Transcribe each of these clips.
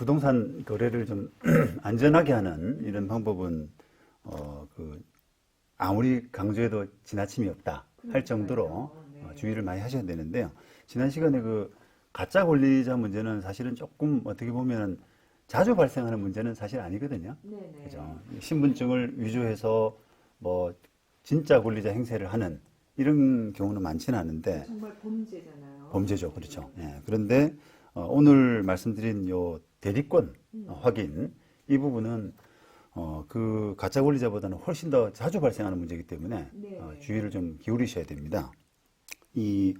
부동산 거래를 좀 안전하게 하는 이런 방법은 아무리 강조해도 지나침이 없다 할 정도로 네. 주의를 많이 하셔야 되는데요. 지난 시간에 그 가짜 권리자 문제는 사실은 조금 어떻게 보면 자주 발생하는 문제는 사실 아니거든요. 네네. 그죠? 신분증을 위조해서 뭐 진짜 권리자 행세를 하는 이런 경우는 많지는 않은데 정말 범죄잖아요. 범죄죠. 그렇죠. 예. 그런데 오늘 말씀드린 요 대리권 확인 이 부분은 그 가짜 권리자보다는 훨씬 더 자주 발생하는 문제이기 때문에 네. 주의를 좀 기울이셔야 됩니다. 이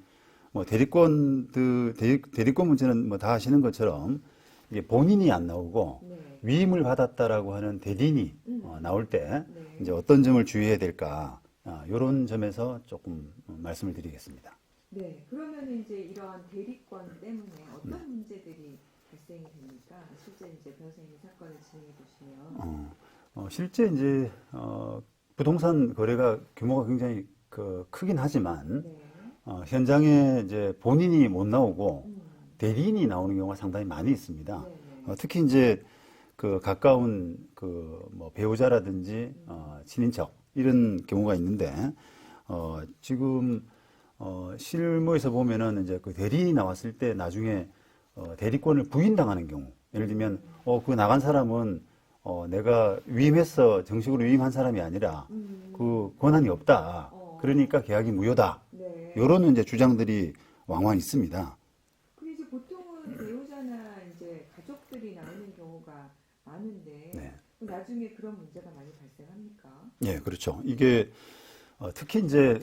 뭐 대리권 문제는 뭐 다 아시는 것처럼 이게 본인이 안 나오고 네. 위임을 받았다라고 하는 대리인이 나올 때 네. 이제 어떤 점을 주의해야 될까 이런 점에서 조금 말씀을 드리겠습니다. 네. 그러면 이제 이러한 대리권 때문에 어떤 문제들이 발생이 됩니까? 실제 이제 변호사님이 사건을 진행해 보시면. 실제 이제 부동산 거래가 규모가 굉장히 크긴 하지만 네. 현장에 이제 본인이 못 나오고 음. 대리인이 나오는 경우가 상당히 많이 있습니다. 네네. 특히 이제 그 가까운 뭐 배우자라든지 친인척 이런 경우가 있는데 지금 실무에서 보면은 이제 그 대리인이 나왔을 때 나중에 대리권을 부인당하는 경우, 예를 들면 그 나간 사람은 내가 위임해서 정식으로 위임한 사람이 아니라 그 권한이 없다. 그러니까 계약이 무효다. 네. 이런 이제 주장들이 왕왕 있습니다. 근데 이제 보통은 배우자나 이제 가족들이 나오는 경우가 많은데 네. 나중에 그런 문제가 많이 발생합니까? 예, 그렇죠. 이게 특히 이제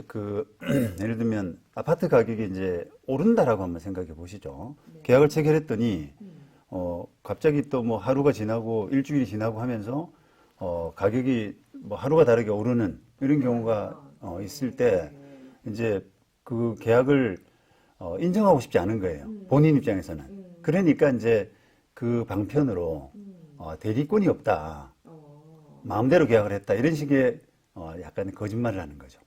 예를 들면 아파트 가격이 이제 오른다라고 한번 생각해 보시죠. 네. 계약을 체결했더니 음. 갑자기 또 뭐 하루가 지나고 일주일이 지나고 하면서 가격이 뭐 하루가 다르게 오르는 이런 경우가 있을 때 이제 그 계약을 인정하고 싶지 않은 거예요. 본인 입장에서는. 그러니까 이제 그 방편으로 대리권이 없다. 마음대로 계약을 했다. 이런 식의 약간 거짓말을 하는 거죠.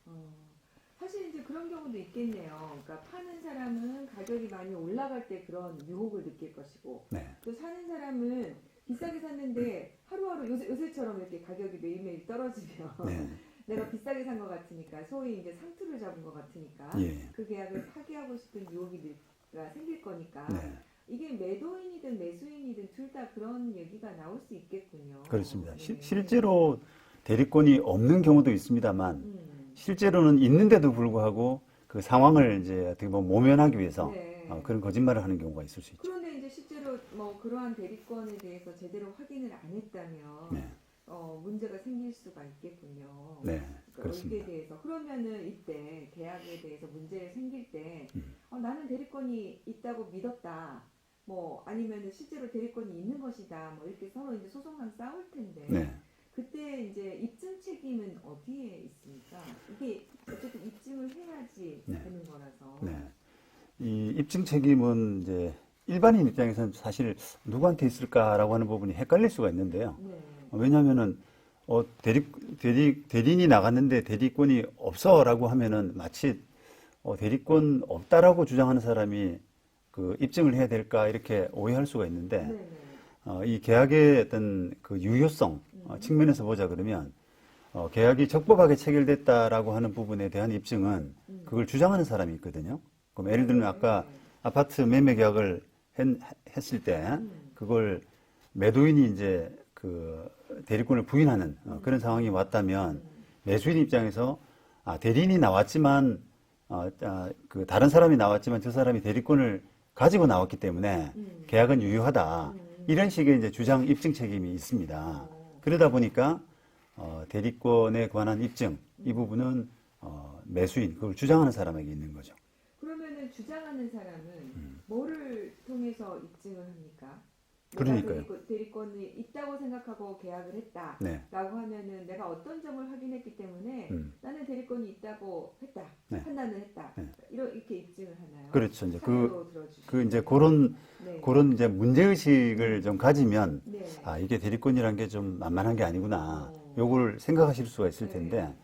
사실 이제 그런 경우도 있겠네요. 그러니까 파는 사람은 가격이 많이 올라갈 때 그런 유혹을 느낄 것이고, 네. 또 사는 사람은 비싸게 샀는데 하루하루 요새처럼 이렇게 가격이 매일매일 떨어지면 네. 내가 비싸게 산 것 같으니까 소위 이제 상투를 잡은 것 같으니까 예. 그 계약을 파기하고 싶은 유혹이 생길 거니까 네. 이게 매도인이든 매수인이든 둘 다 그런 얘기가 나올 수 있겠군요. 그렇습니다. 네. 실제로 대리권이 없는 경우도 있습니다만 실제로는 있는데도 불구하고 그 상황을 이제 어떻게 보면 모면하기 위해서 네. 그런 거짓말을 하는 경우가 있을 수 있죠. 그런데 이제 실제로 뭐 그러한 대리권에 대해서 제대로 확인을 안 했다면 네. 문제가 생길 수가 있겠군요. 네, 그러니까 그렇습니다. 이게 대해서 그러면은 이때 계약에 대해서 문제 생길 때 나는 대리권이 있다고 믿었다. 뭐 아니면은 실제로 대리권이 있는 것이다. 뭐 이렇게 서로 이제 소송상 싸울 텐데 네. 그때 이제 입증 책임은 어디에 있습니까? 이게 어쨌든 입증을 해야지 네. 되는 거라서. 네. 이 입증 책임은 이제 일반인 입장에서는 사실 누구한테 있을까라고 하는 부분이 헷갈릴 수가 있는데요. 네. 왜냐하면은 대리인이 나갔는데 대리권이 없어라고 하면은 마치 대리권 없다라고 주장하는 사람이 그 입증을 해야 될까 이렇게 오해할 수가 있는데 네네. 이 계약의 어떤 그 유효성 측면에서 보자 그러면 계약이 적법하게 체결됐다라고 하는 부분에 대한 입증은 그걸 주장하는 사람이 있거든요. 그럼 예를 들면 아까 아파트 매매 계약을 했을 때 그걸 매도인이 이제 그 대리권을 부인하는 그런 상황이 왔다면 매수인 입장에서 대리인이 나왔지만 그 다른 사람이 나왔지만 저 사람이 대리권을 가지고 나왔기 때문에 계약은 유효하다. 이런 식의 이제 주장 입증 책임이 있습니다. 그러다 보니까 대리권에 관한 입증 이 부분은 매수인 그걸 주장하는 사람에게 있는 거죠. 그러면은 주장하는 사람은 뭐를 통해서 입증을 합니까? 그러니까요. 대리권이 있다고 생각하고 계약을 했다라고 네. 하면은 내가 어떤 점을 확인했기 때문에 나는 대리권이 있다고 했다 네. 판단을 했다 네. 이렇게 입증을 하나요? 그렇죠. 이제 사례로 들어주시죠. 이제 네. 그런 이제 문제의식을 좀 가지면 네. 이게 대리권이란 게 좀 만만한 게 아니구나. 요걸 생각하실 수가 있을 텐데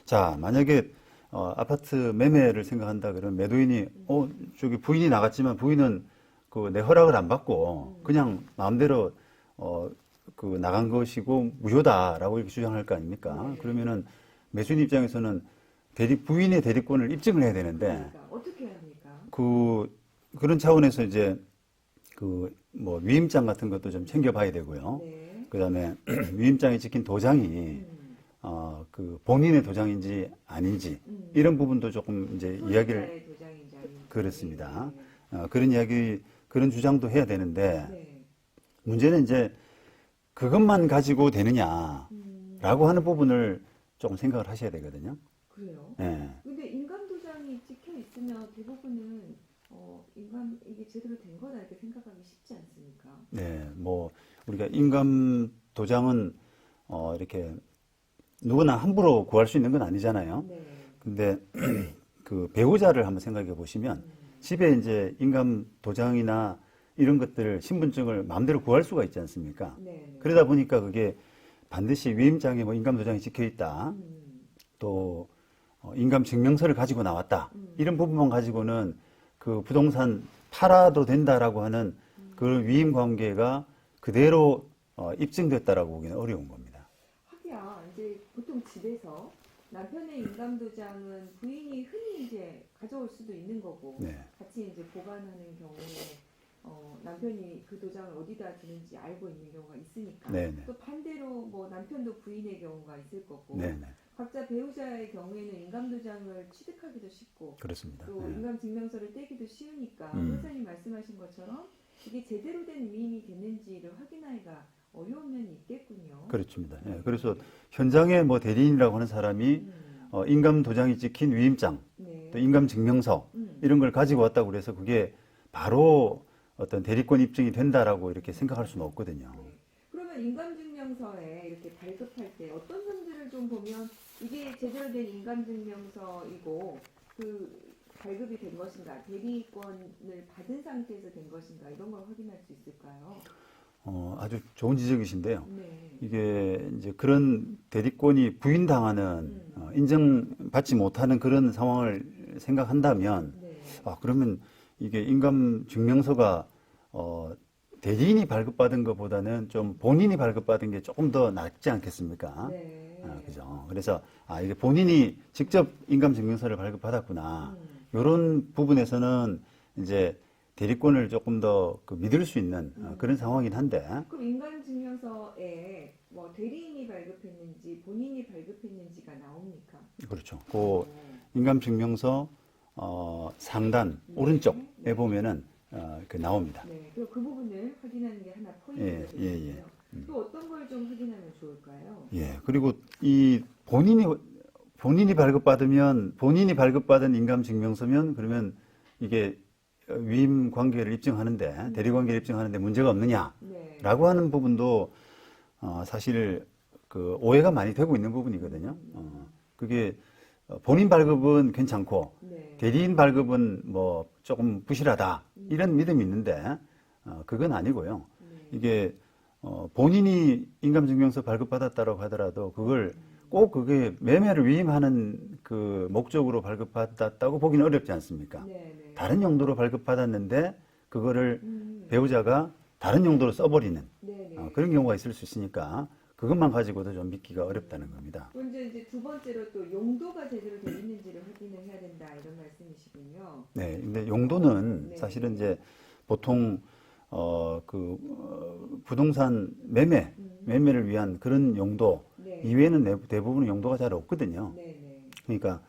자, 만약에 아파트 매매를 생각한다 그러면 매도인이 저기 부인이 나갔지만 부인은 그 내 허락을 안 받고 그냥 마음대로 그 나간 것이고 무효다라고 이렇게 주장할 거 아닙니까? 네. 그러면은 매수인 입장에서는 부인의 대리권을 입증을 해야 되는데 그러니까 어떻게 해야 합니까? 그런 차원에서 이제 뭐 위임장 같은 것도 좀 챙겨봐야 되고요. 네. 그다음에 위임장에 찍힌 도장이 그 본인의 도장인지 아닌지 이런 부분도 조금 이제 이야기를 소유자의 도장인지 아닌지. 그렇습니다. 네. 그런 주장도 해야 되는데 네. 문제는 이제 그것만 가지고 되느냐라고 하는 부분을 조금 생각을 하셔야 되거든요. 그래요? 예. 근데 인감 도장이 찍혀 있으면 대부분은 이게 제대로 된 거다 이렇게 생각하기 쉽지 않습니까? 네, 뭐 우리가 인감 도장은 이렇게 누구나 함부로 구할 수 있는 건 아니잖아요. 네. 근데 그 배우자를 한번 생각해 보시면 집에 이제 인감 도장이나 이런 것들 신분증을 마음대로 구할 수가 있지 않습니까? 네. 그러다 보니까 그게 반드시 위임장에 뭐 인감 도장이 찍혀 있다. 또 인감 증명서를 가지고 나왔다. 이런 부분만 가지고는 그 부동산 팔아도 된다라고 하는 그 위임 관계가 그대로 입증됐다라고 보기는 어려운 겁니다. 하기야 이제 보통 집에서 남편의 인감 도장은 부인이 흔히 이제 가져올 수도 있는 거고 네. 같이 이제 보관하는 경우에 남편이 그 도장을 어디다 두는지 알고 있는 경우가 있으니까 네네. 또 반대로 뭐 남편도 부인의 경우가 있을 거고 네네. 각자 배우자의 경우에는 인감 도장을 취득하기도 쉽고 그렇습니다. 또 네. 인감 증명서를 떼기도 쉬우니까 회장님 말씀하신 것처럼 이게 제대로 된 위임이 됐는지를 확인하기가 어려운 면이 있겠군요. 그렇습니다. 예, 그래서 현장에 뭐 대리인이라고 하는 사람이 인감 도장이 찍힌 위임장, 네. 또 인감 증명서 이런 걸 가지고 왔다고 그래서 그게 바로 어떤 대리권 입증이 된다라고 이렇게 생각할 수는 없거든요. 네. 그러면 인감증명서에 이렇게 발급할 때 어떤 점들을 좀 보면 이게 제대로 된 인감증명서이고 그 발급이 된 것인가, 대리권을 받은 상태에서 된 것인가 이런 걸 확인할 수 있을까요? 아주 좋은 지적이신데요. 네. 이게 이제 그런 대리권이 부인당하는 인정받지 못하는 그런 상황을 생각한다면 네. 그러면 이게 인감 증명서가 대리인이 발급받은 것보다는 좀 본인이 발급받은 게 조금 더 낫지 않겠습니까? 네. 그죠. 그래서 이게 본인이 직접 인감 증명서를 발급받았구나. 이런 부분에서는 이제 대리권을 조금 더 믿을 수 있는 그런 상황이긴 한데. 그럼 인감증명서에 뭐 대리인이 발급했는지 본인이 발급했는지가 나옵니까? 그렇죠. 그 인감 증명서 상단 네. 오른쪽에 네. 보면은 그 나옵니다. 네. 그리고 그 부분을 확인하는 게 하나 예, 포인트가 예, 되거든요. 또 어떤 걸 좀 확인하면 좋을까요? 예. 그리고 이 본인이 발급받은 인감 증명서면 그러면 이게 위임 관계를 입증하는데 대리 관계를 입증하는데 문제가 없느냐라고 네. 하는 부분도 사실 그 오해가 많이 되고 있는 부분이거든요. 그게 본인 발급은 괜찮고 네. 대리인 발급은 뭐 조금 부실하다 이런 믿음이 있는데 그건 아니고요. 네. 이게 본인이 인감증명서 발급받았다고 하더라도 그걸 꼭 그게 매매를 위임하는 그 목적으로 발급받았다고 보기는 어렵지 않습니까? 네. 네. 다른 용도로 발급받았는데 그거를 음. 배우자가 다른 용도로 써버리는 네. 네. 그런 경우가 있을 수 있으니까 그것만 가지고도 좀 믿기가 어렵다는 겁니다. 그럼 이제 두 번째로 또 용도가 제대로 되어 있는지를 확인을 해야 된다 이런 말씀이시군요. 네, 근데 용도는 네. 사실은 이제 보통 부동산 매매를 위한 그런 용도 네. 이외에는 대부분 용도가 잘 없거든요. 네. 네. 그러니까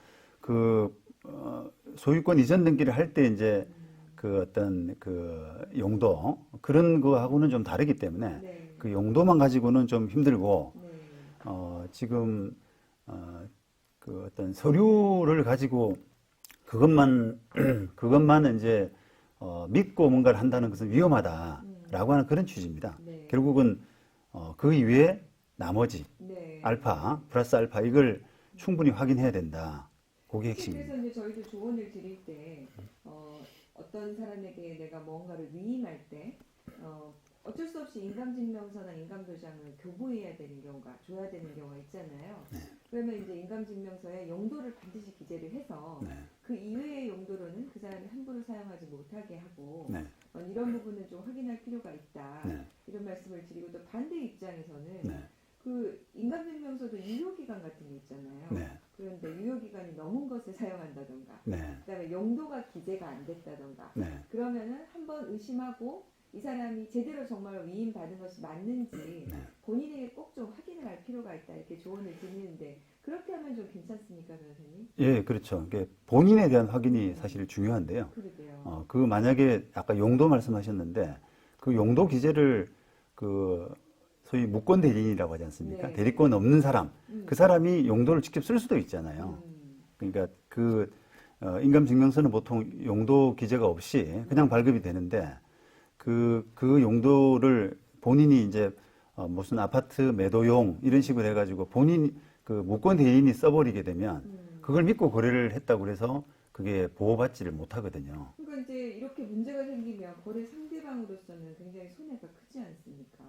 소유권 이전 등기를 할 때 이제 그 어떤 그 용도 그런 거하고는 좀 다르기 때문에 네. 그 용도만 가지고는 좀 힘들고 네. 지금 그 어떤 서류를 가지고 그것만 이제 믿고 뭔가를 한다는 것은 위험하다라고 하는 그런 취지입니다. 네. 결국은 그 이외에 나머지 네. 알파 플러스 알파 이걸 충분히 확인해야 된다. 그게 핵심입니다. 그래서 이제 저희도 조언을 드릴 때 어떤 사람에게 내가 뭔가를 위임할 때 어쩔 수 없이 인감증명서나 인감도장을 교부해야 되는 경우가 줘야 되는 경우가 있잖아요. 네. 그러면 이제 인감증명서에 용도를 반드시 기재를 해서 네. 그 이외의 용도로는 그 사람이 함부로 사용하지 못하게 하고 네. 이런 부분은 좀 확인할 필요가 있다. 네. 이런 말씀을 드리고 또 반대 입장에서는 네. 그 인감증명서도 유효기간 같은 게 있잖아요. 네. 그런데 유효기간이 넘은 것을 사용한다던가 네. 그다음에 용도가 기재가 안 됐다던가 네. 그러면은 한번 의심하고 이 사람이 제대로 정말 위임받은 것이 맞는지 네. 본인에게 꼭 좀 확인을 할 필요가 있다 이렇게 조언을 드리는데 그렇게 하면 좀 괜찮습니까, 변호사님? 예, 그렇죠. 이게 본인에 대한 확인이 사실 중요한데요. 그러게요. 그 만약에 아까 용도 말씀하셨는데 그 용도 기재를 그 소위 무권 대리인이라고 하지 않습니까? 네. 대리권 없는 사람, 그 사람이 용도를 직접 쓸 수도 있잖아요. 그러니까 그 인감증명서는 보통 용도 기재가 없이 그냥 발급이 되는데 그 용도를 본인이 이제 무슨 아파트 매도용 이런 식으로 해가지고 본인 그 무권 대리인이 써버리게 되면 그걸 믿고 거래를 했다고 그래서 그게 보호받지를 못하거든요. 그러니까 이제 이렇게 문제가 생기면 거래 상대방으로서는 굉장히 손해가 크지 않습니까?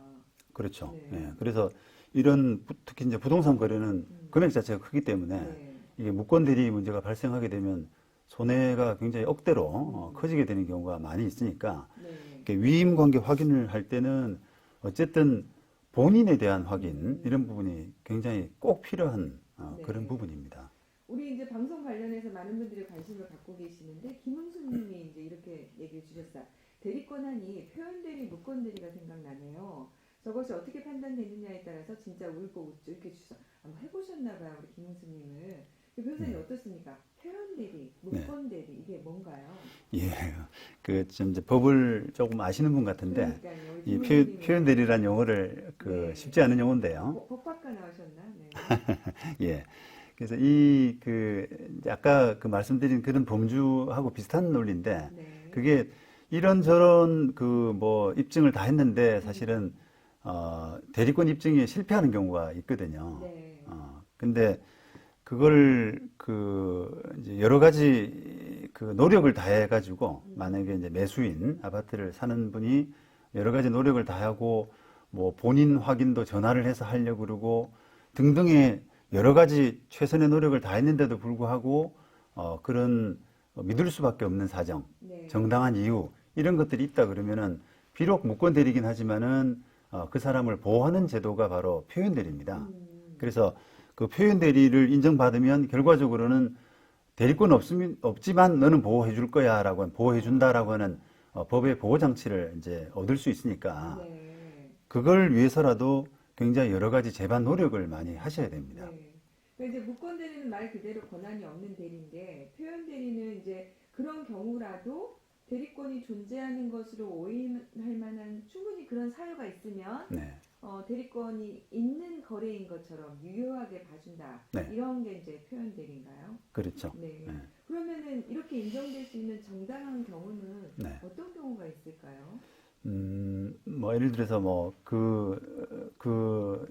그렇죠. 네. 예, 그래서 이런 특히 이제 부동산 거래는 금액 자체가 크기 때문에 네. 이게 무권 대리 문제가 발생하게 되면 손해가 굉장히 억대로 커지게 되는 경우가 많이 있으니까 네. 이렇게 위임 관계 확인을 할 때는 어쨌든 본인에 대한 확인 이런 부분이 굉장히 꼭 필요한 네. 그런 부분입니다. 우리 이제 방송 관련해서 많은 분들이 관심을 갖고 계시는데 김흥수님이 이제 이렇게 얘기해 주셨어요. 대리권하니 표현대리, 무권대리가 생각나네요. 저것이 어떻게 판단되느냐에 따라서 진짜 울고 웃죠 이렇게 주셔서 한번 해보셨나봐요 우리 김흥수님을. 변호사님 어떻습니까? 표현대리, 무권대리 이게 뭔가요? 예, 그 좀 이제 법을 조금 아시는 분 같은데 그러니까요. 우리 이 김흥수님은 표현 대리란 용어를 그 네. 쉽지 않은 용어인데요. 법학과 나오셨나? 네. 예. 그래서 이 그 아까 그 말씀드린 그런 범주하고 비슷한 논리인데 네. 그게 이런저런 그 뭐 입증을 다 했는데 사실은 대리권 입증이 실패하는 경우가 있거든요. 네. 근데 그걸 그 이제 여러 가지 그 노력을 다해 가지고 만약에 이제 매수인 아파트를 사는 분이 여러 가지 노력을 다하고 뭐 본인 확인도 전화를 해서 하려고 그러고 등등의 여러 가지 최선의 노력을 다했는데도 불구하고 그런 믿을 수밖에 없는 사정, 네. 정당한 이유 이런 것들이 있다 그러면은 비록 무권 대리긴 하지만은 그 사람을 보호하는 제도가 바로 표현 대리입니다. 그래서 그 표현 대리를 인정받으면 결과적으로는 대리권 없지만 너는 보호해 줄 거야라고 보호해 준다라고 하는 법의 보호 장치를 이제 얻을 수 있으니까 네. 그걸 위해서라도 굉장히 여러 가지 재반 노력을 많이 하셔야 됩니다. 네. 그러니까 이제 무권 대리는 말 그대로 권한이 없는 대리인데 표현 대리는 이제 그런 경우라도 대리권이 존재하는 것으로 오인할 만한 충분히 그런 사유가 있으면 네. 대리권이 있는 거래인 것처럼 유효하게 봐준다. 네. 이런 게 이제 표현 대리인가요? 그렇죠. 네. 네. 그러면은 이렇게 인정될 수 있는 정당한 경우는 네. 어떤 경우가 있을까요? 뭐 예를 들어서 뭐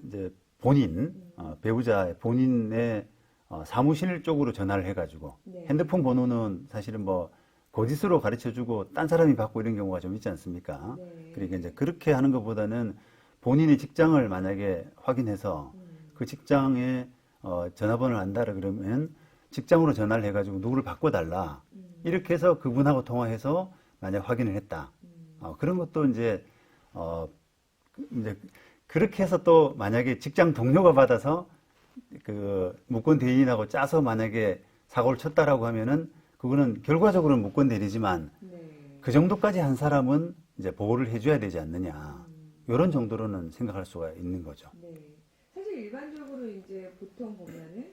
이제 본인 배우자 본인의 사무실 쪽으로 전화를 해가지고 네. 핸드폰 번호는 사실은 뭐 거짓으로 가르쳐주고 딴 사람이 받고 이런 경우가 좀 있지 않습니까? 네. 그러니까 이제 그렇게 하는 것보다는 본인의 직장을 만약에 확인해서 그 직장에 전화번호를 안다라 그러면 직장으로 전화를 해가지고 누구를 바꿔달라 이렇게 해서 그분하고 통화해서 만약 확인을 했다. 그런 것도 이제 그렇게 해서 또 만약에 직장 동료가 받아서 그 무권 대리인하고 짜서 만약에 사고를 쳤다라고 하면은 그거는 결과적으로는 무권 대리지만 네. 그 정도까지 한 사람은 이제 보호를 해줘야 되지 않느냐. 이런 정도로는 생각할 수가 있는 거죠. 네. 사실 일반적으로 이제 보통 보면은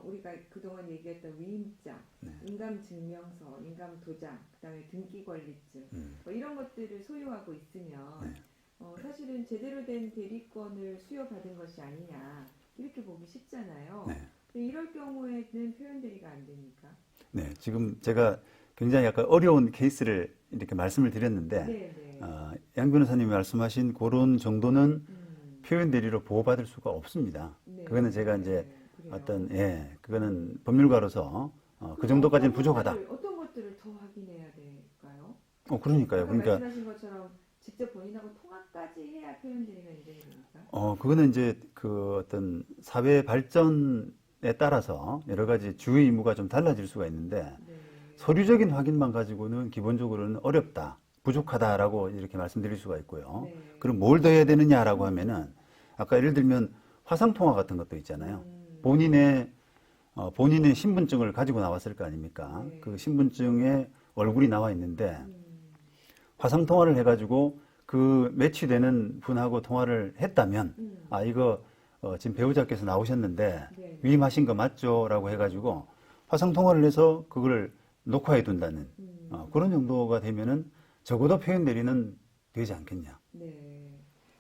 우리가 그동안 얘기했던 위임장, 인감증명서, 인감도장, 그다음에 등기권리증 뭐 이런 것들을 소유하고 있으면 사실은 제대로 된 대리권을 수여받은 것이 아니냐 이렇게 보기 쉽잖아요. 네. 근데 이럴 경우에는 표현 대리가 안 됩니까? 네, 지금 제가 굉장히 약간 어려운 케이스를 이렇게 말씀을 드렸는데, 네. 양 변호사님이 말씀하신 그런 정도는 표현 대리로 보호받을 수가 없습니다. 네. 그거는 제가 이제 그래요. 그거는 법률가로서 그 정도까지는 부족하다. 어떤 것들을 더 확인해야 될까요? 그러니까요. 아까 그러니까 말씀하신 것처럼 직접 본인하고 통화까지 해야 표현 대리가 인정이 됩니까? 그거는 이제 그 어떤 사회 발전에 따라서 여러 가지 주의 의무가 좀 달라질 수가 있는데 네. 서류적인 확인만 가지고는 기본적으로는 어렵다, 부족하다라고 이렇게 말씀드릴 수가 있고요. 네. 그럼 뭘 더 해야 되느냐라고 하면은 아까 예를 들면 화상통화 같은 것도 있잖아요. 본인의 신분증을 가지고 나왔을 거 아닙니까? 네. 그 신분증에 얼굴이 나와 있는데 음, 화상통화를 해가지고 그 매치되는 분하고 통화를 했다면 아 이거 지금 배우자께서 나오셨는데 네. 위임하신 거 맞죠? 라고 해가지고 화상통화를 해서 그걸 녹화해 둔다는 그런 정도가 되면은 적어도 표현 대리는 되지 않겠냐. 네.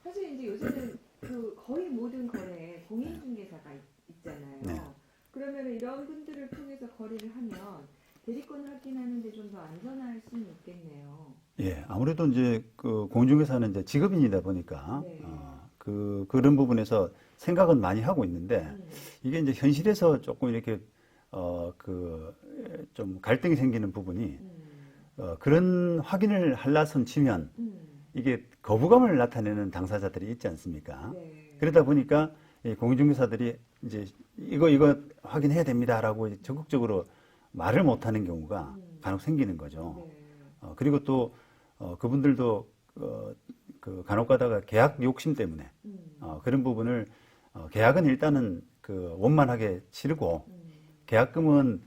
사실 이제 요새는 그 거의 모든 거래에 공인중개사가 있잖아요. 네. 그러면 이런 분들을 통해서 거래를 하면 대리권 확인하는데 좀 더 안전할 수는 있겠네요. 예, 아무래도 이제 그 공중개사는 이제 직업인이다 보니까 네. 그런 부분에서 생각은 많이 하고 있는데 음, 이게 이제 현실에서 조금 이렇게 좀 갈등이 생기는 부분이 그런 확인을 하려선 치면 이게 거부감을 나타내는 당사자들이 있지 않습니까? 네. 그러다 보니까 이 공인중개사들이 이제 이거 확인해야 됩니다라고 적극적으로 말을 못하는 경우가 간혹 생기는 거죠. 네. 그리고 또 그분들도 그 간혹 가다가 계약 욕심 때문에 그런 부분을 계약은 일단은 그 원만하게 치르고 계약금은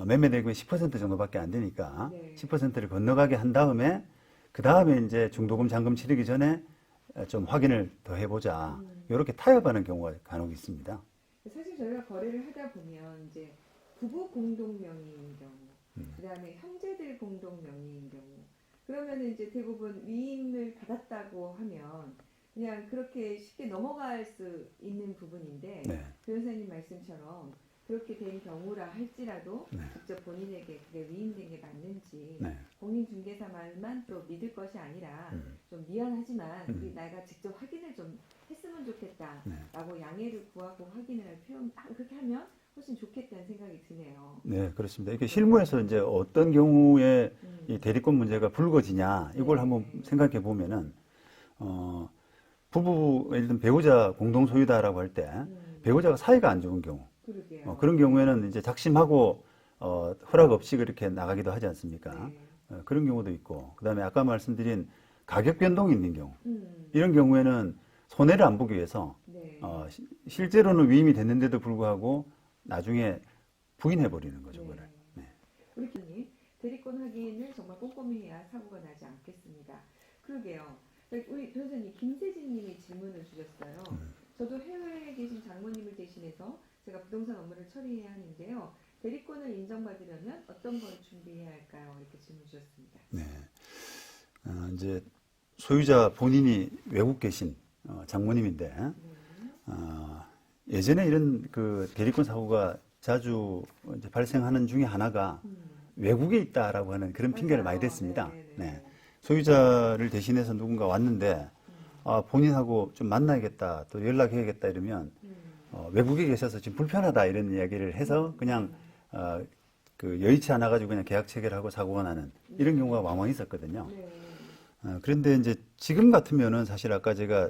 매매대금의 10% 정도밖에 안 되니까 네. 10%를 건너가게 한 다음에 그 다음에 이제 중도금 잔금 치르기 전에 좀 확인을 더 해보자. 이렇게 타협하는 경우가 간혹 있습니다. 사실 저희가 거래를 하다 보면 이제 부부 공동 명의인 경우, 그다음에 형제들 공동 명의인 경우, 그러면은 이제 대부분 위임을 받았다고 하면 그냥 그렇게 쉽게 넘어갈 수 있는 부분인데 네. 변호사님 말씀처럼 그렇게 된 경우라 할지라도 네. 직접 본인에게 그게 위임된 게 맞는지 네. 공인중개사 말만 또 믿을 것이 아니라 좀 미안하지만 내가 직접 확인을 좀 했으면 좋겠다라고 양해를 구하고 확인을 할 표현 그렇게 하면 훨씬 좋겠다는 생각이 드네요. 네, 그렇습니다. 이렇게 실무에서 이제 어떤 경우에 음. 이 대리권 문제가 불거지냐 이걸 네. 한번 생각해 보면은 부부 예를 들면 배우자 공동 소유다라고 할 때 배우자가 사이가 안 좋은 경우 그러게요. 그런 경우에는 이제 작심하고 허락 없이 그렇게 나가기도 하지 않습니까? 네. 그런 경우도 있고 그다음에 아까 말씀드린 가격 변동이 있는 경우 음. 이런 경우에는 손해를 안 보기 위해서 네. 실제로는 위임이 됐는데도 불구하고 나중에 부인해 버리는 거죠, 네. 그거를. 네. 우리 교수님, 대리권 확인을 정말 꼼꼼히 해야 사고가 나지 않겠습니다. 그러게요. 우리 변호사님 김세진님이 질문을 주셨어요. 저도 해외에 계신 장모님을 대신해서 제가 부동산 업무를 처리해야 하는데요. 대리권을 인정받으려면 어떤 걸 준비해야 할까요? 이렇게 질문 주셨습니다. 네. 이제 소유자 본인이 외국 계신 장모님인데 예전에 이런 그 대리권 사고가 자주 이제 발생하는 중에 하나가 외국에 있다라고 하는 그런 핑계를 많이 댔습니다. 네. 소유자를 대신해서 누군가 왔는데 본인하고 좀 만나야겠다, 또 연락해야겠다 이러면 외국에 계셔서 지금 불편하다 이런 이야기를 해서 그냥 그 여의치 않아 가지고 그냥 계약 체결하고 사고가 나는 이런 경우가 왕왕 있었거든요. 네. 그런데 이제 지금 같으면은 사실 아까 제가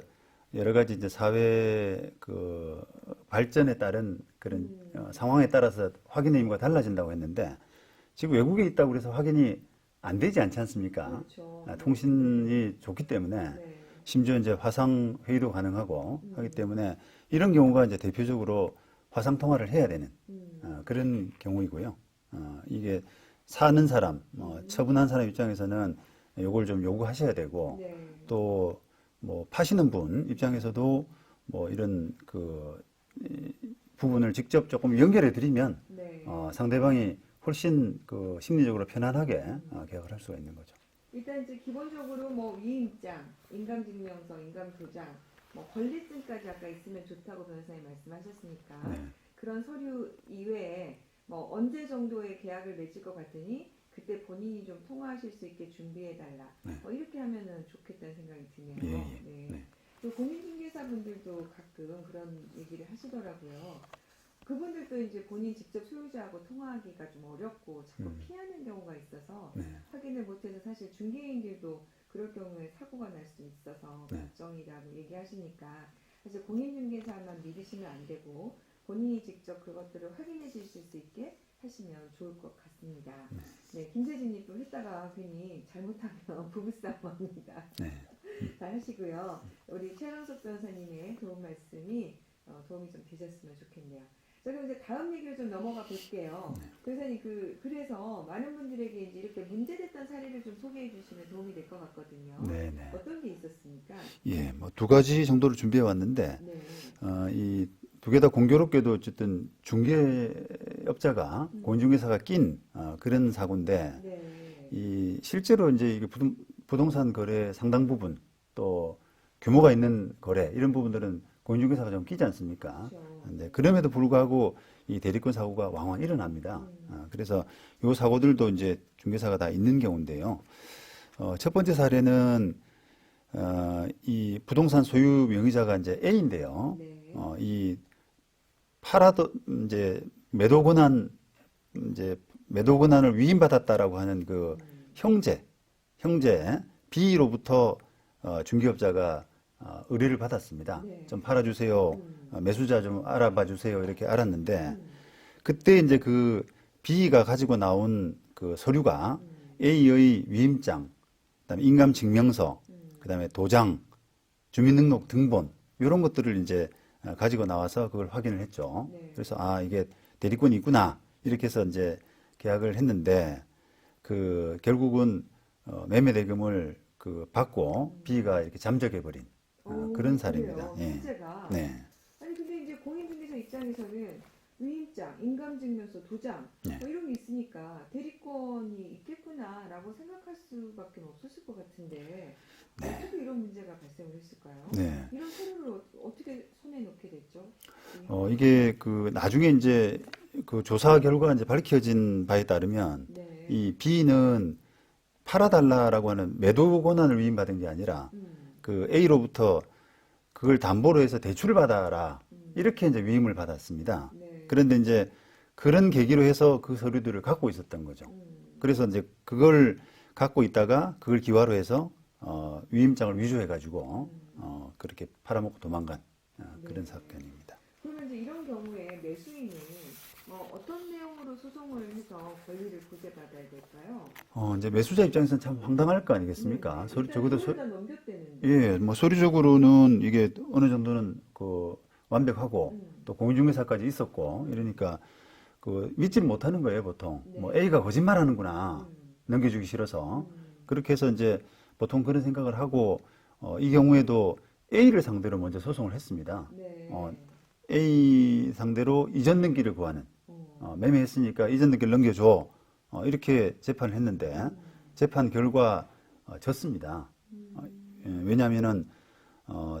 여러 가지 이제 사회 그 발전에 따른 그런 상황에 따라서 확인의 의무가 달라진다고 했는데 지금 외국에 있다고 그래서 확인이 안 되지 않지 않습니까? 그렇죠. 통신이 좋기 때문에 네. 심지어 이제 화상 회의도 가능하고 하기 때문에 이런 경우가 이제 대표적으로 화상 통화를 해야 되는 그런 경우이고요. 이게 사는 사람, 처분한 사람 입장에서는 이걸 좀 요구하셔야 되고 네. 또 뭐 파시는 분 입장에서도 뭐 이런 이 부분을 직접 조금 연결해 드리면 네. 상대방이 훨씬 그 심리적으로 편안하게 계약을 할 수가 있는 거죠. 일단 이제 기본적으로 뭐 위임장, 인감증명서, 인감도장, 뭐 권리증까지 아까 있으면 좋다고 변호사님 말씀하셨으니까 네. 그런 서류 이외에 뭐 언제 정도의 계약을 맺을 것 같으니 그때 본인이 좀 통화하실 수 있게 준비해달라. 네. 뭐 이렇게 하면은 좋겠다는 생각이 드네요. 예, 예. 네. 네. 또 공인중개사분들도 가끔 그런 얘기를 하시더라고요. 그분들도 이제 본인 직접 소유자하고 통화하기가 좀 어렵고 자꾸 피하는 경우가 있어서 네. 확인을 못해서 사실 중개인들도 그럴 경우에 사고가 날 수 있어서 네. 걱정이라고 얘기하시니까 사실 공인중개사만 믿으시면 안 되고 본인이 직접 그것들을 확인해 주실 수 있게 하시면 좋을 것 같습니다. 네, 김세진님 또 했다가 괜히 잘못하면 부부싸움합니다. 네. 잘 하시고요. 우리 최영석 변호사님의 좋은 말씀이 도움이 좀 되셨으면 좋겠네요. 자, 그럼 이제 다음 얘기를 좀 넘어가 볼게요. 변호사님, 그래서 많은 분들에게 이제 이렇게 문제됐던 사례를 좀 소개해 주시면 도움이 될 것 같거든요. 네네. 어떤 게 있었습니까? 예, 뭐 두 가지 정도를 준비해 왔는데, 네. 이 두 개 다 공교롭게도 어쨌든 중개업자가 공인중개사가 낀 그런 사고인데, 네. 이 실제로 이제 이게 부동산 거래 상당 부분 또 규모가 있는 거래 이런 부분들은 공인중개사가 좀 끼지 않습니까? 그렇죠. 근데 그럼에도 불구하고 이 대리권 사고가 왕왕 일어납니다. 그래서 이 사고들도 이제 중개사가 다 있는 경우인데요. 첫 번째 사례는 이 부동산 소유 명의자가 이제 A인데요. 네. 이 이제 매도 권한을 위임받았다라고 하는 그 형제 B로부터 중개업자가 의뢰를 받았습니다. 네. 좀 팔아주세요. 매수자 좀 알아봐 주세요. 이렇게 알았는데 그때 이제 그 B가 가지고 나온 그 서류가 A의 위임장, 그다음에 인감증명서, 그다음에 도장, 주민등록 등본 이런 것들을 이제 가지고 나와서 그걸 확인을 했죠. 네. 그래서 이게 대리권이 있구나 이렇게 해서 이제 계약을 했는데 그 결국은 매매 대금을 그 받고 B가 이렇게 잠적해 버린 그런 사례입니다. 그래요. 예. 문제가. 네. 아니 근데 이제 공인중개사 입장에서는 위임장, 인감증명서, 도장 네. 뭐 이런 게 있으니까 대리권이 있겠구나라고 생각할 수밖에 없었을 것 같은데 어떻게 이런 문제가 발생을 했을까요? 네. 이런 서류를 어떻게 손에 넣게 됐죠? 이게 그 나중에 이제 그 조사 결과 이제 밝혀진 바에 따르면 네. 이 B는 팔아달라라고 하는 매도 권한을 위임받은 게 아니라 그 A로부터 그걸 담보로 해서 대출을 받아라 이렇게 이제 위임을 받았습니다. 네. 그런데 이제 그런 계기로 해서 그 서류들을 갖고 있었던 거죠. 그래서 이제 그걸 갖고 있다가 그걸 기화로 해서 위임장을 위조해가지고 그렇게 팔아먹고 도망간 그런 네. 사건입니다. 그러면 이제 이런 경우에 매수인은 어떤 내용으로 소송을 해서 권리를 구제받아야 될까요? 이제 매수자 입장에서는 참 황당할 거 아니겠습니까? 네. 서류, 일단 적어도 돈을 다 넘겼대는데. 예, 뭐 서류적으로는 이게 어느 정도는 그 완벽하고 또 공인중개사까지 있었고 이러니까 그 믿지를 못하는 거예요, 보통. 네. 뭐 A가 거짓말하는구나. 넘겨주기 싫어서. 그렇게 해서 이제 보통 그런 생각을 하고 이 경우에도 A를 상대로 먼저 소송을 했습니다. 네. A 상대로 이전 등기를 구하는 매매했으니까 이전 등기를 넘겨줘 이렇게 재판을 했는데 재판 결과 졌습니다. 왜냐하면은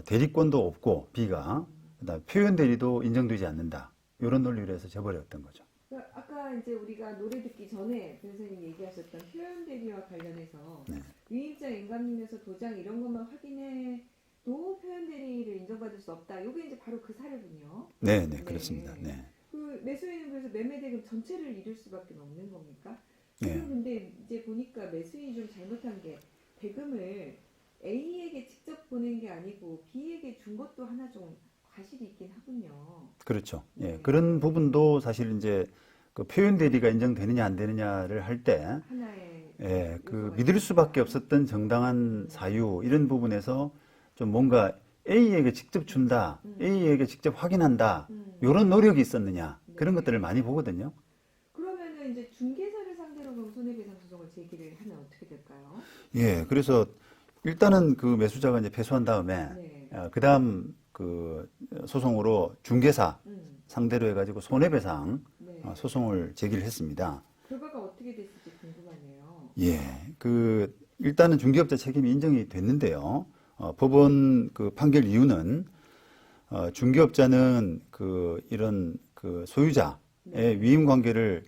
대리권도 없고 B가 그다음에 표현 대리도 인정되지 않는다 이런 논리로 해서 져버렸던 거죠. 그러니까 아까 이제 우리가 노래 듣기 전에 변호사님 얘기하셨던 표현 대리와 관련해서 네. 위임장, 인감증명서, 도장 이런 것만 확인해도 표현 대리를 인정받을 수 없다. 이게 이제 바로 그 사례군요. 네, 네, 그렇습니다. 네. 그 매수인은 그래서 매매 대금 전체를 잃을 수밖에 없는 겁니까? 네. 지금 근데 이제 보니까 매수인이 좀 잘못한 게 대금을 A에게 직접 보낸 게 아니고 B에게 준 것도 하나 좀 과실이 있긴 하군요. 그렇죠. 예, 네. 그런 부분도 사실 이제 그 표현 대리가 인정되느냐 안 되느냐를 할 때 하나의 예, 그 요소가 믿을 있습니다. 수밖에 없었던 정당한 사유 이런 부분에서 좀 뭔가 A에게 직접 준다, A에게 직접 확인한다 이런 노력이 있었느냐 그런 네. 것들을 많이 보거든요. 그러면은 이제 중개사를 상대로 그럼 손해배상 소송을 제기를 하면 어떻게 될까요? 예, 그래서 일단은 그 매수자가 이제 패소한 다음에 네. 그다음 그 소송으로 중개사 상대로 해가지고 손해배상 네. 소송을 제기를 했습니다. 결과가 어떻게 됐을지 궁금하네요. 예, 그 일단은 중개업자 책임이 인정이 됐는데요. 법원 그 판결 이유는 중개업자는 그 이런 그 소유자의 네. 위임 관계를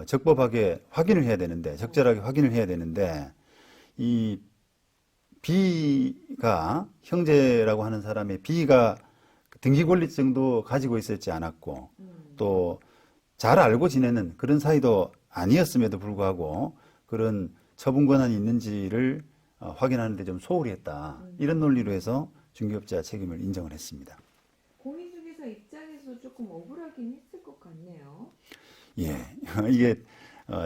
적법하게 확인을 해야 되는데 적절하게 확인을 해야 되는데 이 B가 형제라고 하는 사람의 B가 등기 권리증도 가지고 있었지 않았고 또 잘 알고 지내는 그런 사이도 아니었음에도 불구하고 그런 처분 권한이 있는지를 확인하는데 좀 소홀히 했다. 이런 논리로 해서 중개업자 책임을 인정을 했습니다. 공인중개사 입장에서 조금 억울하긴 했을 것 같네요. 예, 이게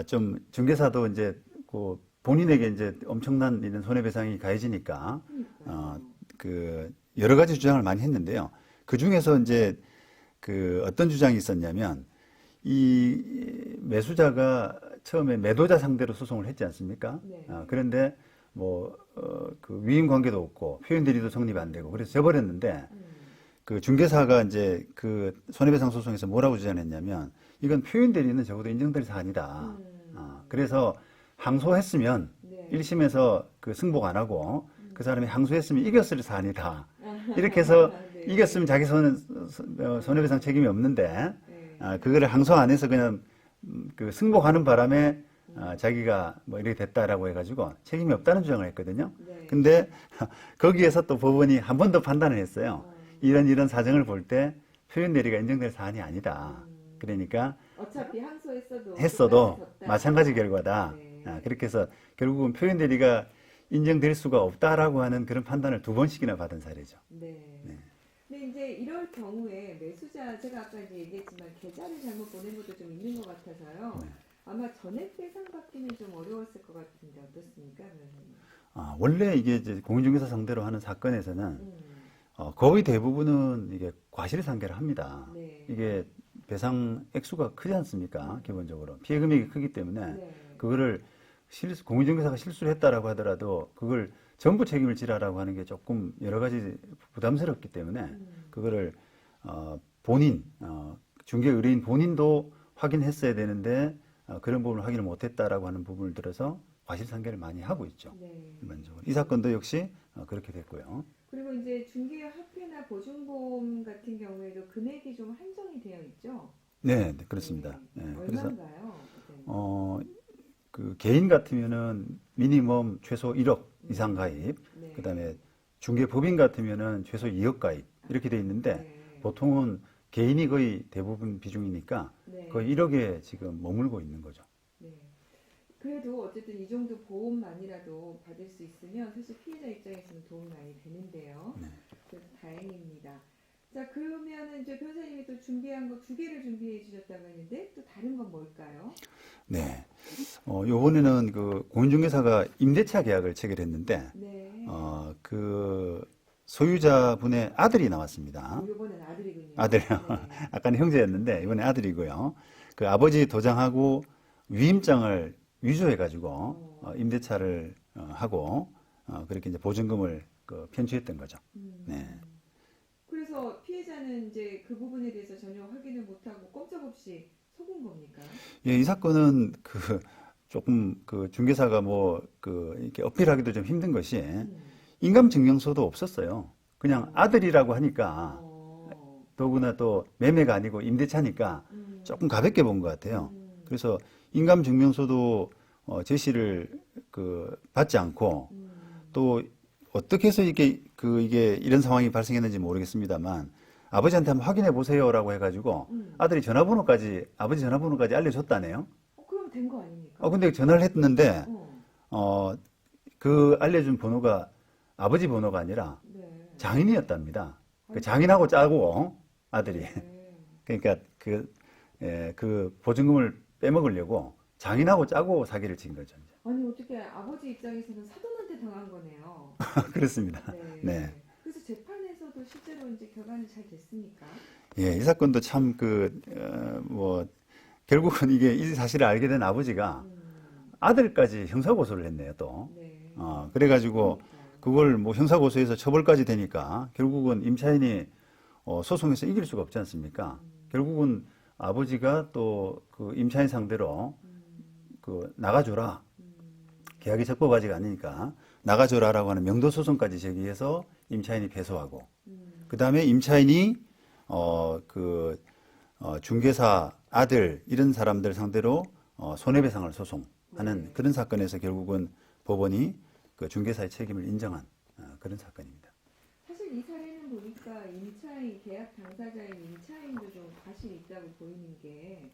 좀 중개사도 이제 그 본인에게 이제 엄청난 이런 손해배상이 가해지니까 그러니까요. 그 여러 가지 주장을 많이 했는데요. 그 중에서 이제 그 어떤 주장이 있었냐면 이 매수자가 처음에 매도자 상대로 소송을 했지 않습니까? 네. 그런데 그 위임 관계도 없고 표현 대리도 성립 안 되고 그래서 져버렸는데 그 중개사가 이제 그 손해배상 소송에서 뭐라고 주장했냐면 이건 표현 대리는 적어도 인정될 사안이다. 그래서 항소했으면 네. 1심에서 그 승복 안 하고 그 사람이 항소했으면 이겼을 사안이다. 이렇게 해서 네. 이겼으면 자기 손해배상 책임이 없는데 네. 그거를 항소 안 해서 그냥 그 승복하는 바람에 자기가 뭐 이렇게 됐다라고 해가지고 책임이 없다는 주장을 했거든요. 네. 근데 거기에서 또 법원이 한 번 더 판단을 했어요. 이런 사정을 볼 때 표현 대리가 인정될 사안이 아니다. 그러니까 어차피 항소했어도 했어도 졌다. 마찬가지 결과다. 네. 그렇게 해서 결국은 표현 대리가 인정될 수가 없다라고 하는 그런 판단을 2번씩이나 받은 사례죠. 네. 네. 근데 이제 이럴 경우에 매수자 제가 아까 이제 얘기했지만 계좌를 잘못 보낸 것도 좀 있는 것 같아서요. 네. 아마 전액 배상 받기는 좀 어려웠을 것 같은데 어떻습니까, 변호사님? 원래 이게 이제 공인중개사 상대로 하는 사건에서는 거의 대부분은 이게 과실상계를 합니다. 네. 이게 배상 액수가 크지 않습니까? 기본적으로 피해 금액이 크기 때문에 네. 그거를 공인중개사가 실수를 했다라고 하더라도 그걸 전부 책임을 지라라고 하는 게 조금 여러 가지 부담스럽기 때문에 그거를 본인 중개 의뢰인 본인도 확인했어야 되는데 그런 부분을 확인을 못했다라고 하는 부분을 들어서 과실상계를 많이 하고 있죠. 네. 일반적으로 이 사건도 역시 그렇게 됐고요. 그리고 이제 중개합회나 보증보험 같은 경우에도 금액이 좀 한정이 되어 있죠. 네, 네, 그렇습니다. 네. 네, 그래서 얼마인가요? 그 개인 같으면은 미니멈 최소 1억 이상 가입, 네. 그다음에 중개법인 같으면은 최소 2억 가입 이렇게 돼 있는데 네. 보통은 개인이 거의 대부분 비중이니까 네. 거의 1억에 지금 머물고 있는 거죠. 네. 그래도 어쨌든 이 정도 보험만이라도 받을 수 있으면 사실 피해자 입장에서는 도움이 많이 되는데요. 네. 그래서 다행입니다. 자, 그러면은 이제 변호사님이 또 준비한 거 2개를 준비해 주셨다고 했는데 또 다른 건 뭘까요? 네. 요번에는 그 공인중개사가 임대차 계약을 체결했는데 네. 그 소유자분의 아들이 나왔습니다. 이번엔 아들이군요. 아들. 네. 아까는 형제였는데 이번에 아들이고요. 그 아버지 도장하고 위임장을 위조해가지고 임대차를 하고 그렇게 이제 보증금을 편취했던 거죠. 네. 그래서 피해자는 이제 그 부분에 대해서 전혀 확인을 못하고 꼼짝없이 속은 겁니까? 예, 이 사건은 조금 중개사가 이렇게 어필하기도 좀 힘든 것이 인감 증명서도 없었어요. 그냥 아들이라고 하니까 더구나 또 매매가 아니고 임대차니까 조금 가볍게 본 것 같아요. 그래서 인감 증명서도 제시를 받지 않고 또 어떻게 해서 이게 이런 상황이 발생했는지 모르겠습니다만 아버지한테 한번 확인해 보세요라고 해가지고 아버지 전화번호까지 알려줬다네요. 그럼 된 거 아닙니까? 근데 전화를 했는데 어. 그 알려준 번호가 아버지 번호가 아니라 네. 장인이었답니다. 그 장인하고 짜고 아들이 네. 그러니까 그 보증금을 빼먹으려고 장인하고 짜고 사기를 친 거죠. 이제. 아니 어떻게 아버지 입장에서는 사돈한테 당한 거네요. 그렇습니다. 네. 네. 그래서 재판에서도 실제로 이제 결과는 잘 됐습니까? 이 사건도 참 결국은 이 사실을 알게 된 아버지가 아들까지 형사고소를 했네요, 또. 네. 그래가지고 그걸 형사고소해서 처벌까지 되니까 결국은 임차인이 소송에서 이길 수가 없지 않습니까? 결국은 아버지가 또 그 임차인 상대로 나가줘라. 계약이 적법하지가 않으니까 나가줘라라고 하는 명도소송까지 제기해서 임차인이 패소하고 그 다음에 임차인이 중개사 아들 이런 사람들 상대로 손해배상을 소송하는 그런 사건에서 결국은 법원이 그 중개사의 책임을 인정한 그런 사건입니다. 사실 이 사례는 보니까 임차인 계약 당사자인 임차인도 좀 과실이 있다고 보이는 게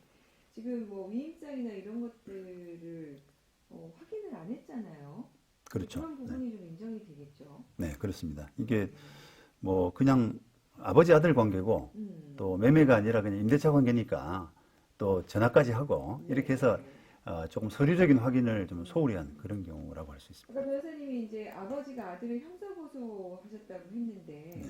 지금 위임장이나 이런 것들을 확인을 안 했잖아요. 그렇죠. 그런 부분이 좀 인정이 되겠죠. 네, 그렇습니다. 이게 그냥 아버지 아들 관계고 또 매매가 아니라 그냥 임대차 관계니까 또 전화까지 하고 이렇게 해서 조금 서류적인 확인을 좀 소홀히 한 그런 경우라고 할 수 있습니다. 아까 변호사님이 이제 아버지가 아들을 형사고소하셨다고 했는데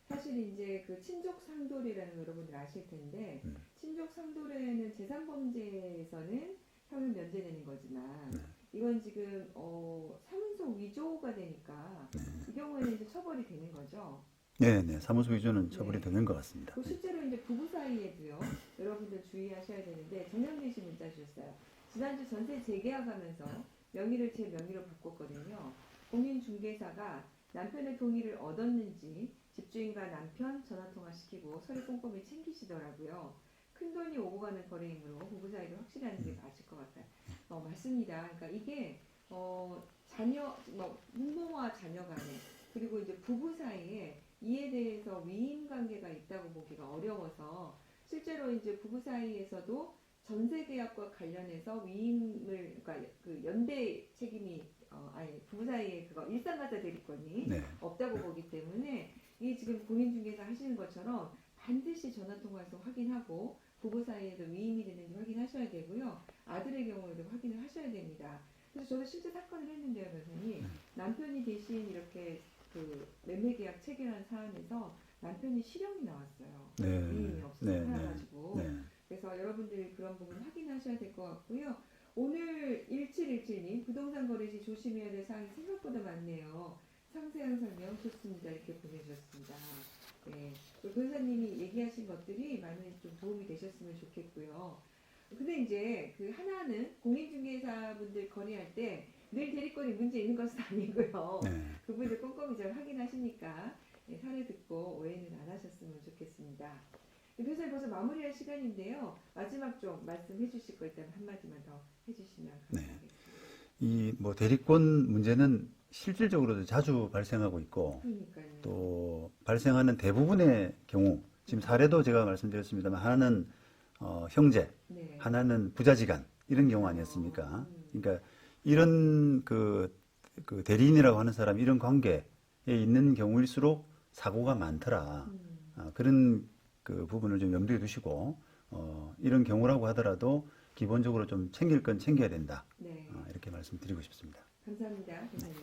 사실 이제 그 친족 상돌이라는 거 여러분들 아실 텐데 친족 상돌에는 재산범죄에서는 형을 면제되는 거지만 이건 지금 사문서 위조가 되니까 이 경우에는 이제 처벌이 되는 거죠. 네, 네. 사무소 위조는 처벌이 네. 되는 것 같습니다. 그 실제로 이제 부부 사이에도요. 여러분들 주의하셔야 되는데 전영민 씨 문자 주셨어요. 지난주 전세 재계약하면서 명의를 제 명의로 바꿨거든요. 공인중개사가 남편의 동의를 얻었는지 집주인과 남편 전화통화 시키고 서류 꼼꼼히 챙기시더라고요. 큰 돈이 오고 가는 거래이므로 부부 사이를 확실히 하는 게 맞을 것 같아요. 맞습니다. 그러니까 이게 자녀, 부모와 자녀 간에 그리고 이제 부부 사이에 이에 대해서 위임 관계가 있다고 보기가 어려워서 실제로 이제 부부 사이에서도 전세 계약과 관련해서 위임을 그러니까 그 연대 책임이 부부 사이에 그거 일상가사 대리권이 네. 없다고 보기 때문에 이 지금 공인중개사 하시는 것처럼 반드시 전화 통화해서 확인하고 부부 사이에도 위임이 되는지 확인하셔야 되고요. 아들의 경우에도 확인을 하셔야 됩니다. 그래서 저도 실제 사건을 했는데요, 변호사님. 남편이 대신 이렇게 그 매매 계약 체결한 사안에서 남편이 실형이 나왔어요. 네. 위임이 없어서 네, 살아가지고. 네. 그래서 여러분들이 그런 부분 확인하셔야 될 것 같고요. 오늘 1717님 부동산 거래 시 조심해야 될 사항이 생각보다 많네요. 상세한 설명 좋습니다. 이렇게 보내주셨습니다. 네, 변호사님이 얘기하신 것들이 많이 좀 도움이 되셨으면 좋겠고요. 근데 이제 그 하나는 공인중개사분들 거래할 때 늘 대리권이 문제 있는 것은 아니고요. 네. 그분들 꼼꼼히 잘 확인하시니까 사례 듣고 오해는 안 하셨으면 좋겠습니다. 변호사님 벌써 마무리할 시간인데요. 마지막 좀 말씀해 주실 거 있다면 한마디만 더 해주시면 감사하겠습니다. 이 뭐 대리권 문제는 실질적으로도 자주 발생하고 있고 그러니까요. 또 발생하는 대부분의 경우 지금 사례도 제가 말씀드렸습니다만 하나는 형제, 네. 하나는 부자지간 이런 경우 아니었습니까? 그러니까 이런 그 대리인이라고 하는 사람 이런 관계에 있는 경우일수록 사고가 많더라. 그런 그 부분을 좀 염두에 두시고 이런 경우라고 하더라도 기본적으로 좀 챙길 건 챙겨야 된다. 네. 이렇게 말씀드리고 싶습니다. 감사합니다. 변호사님.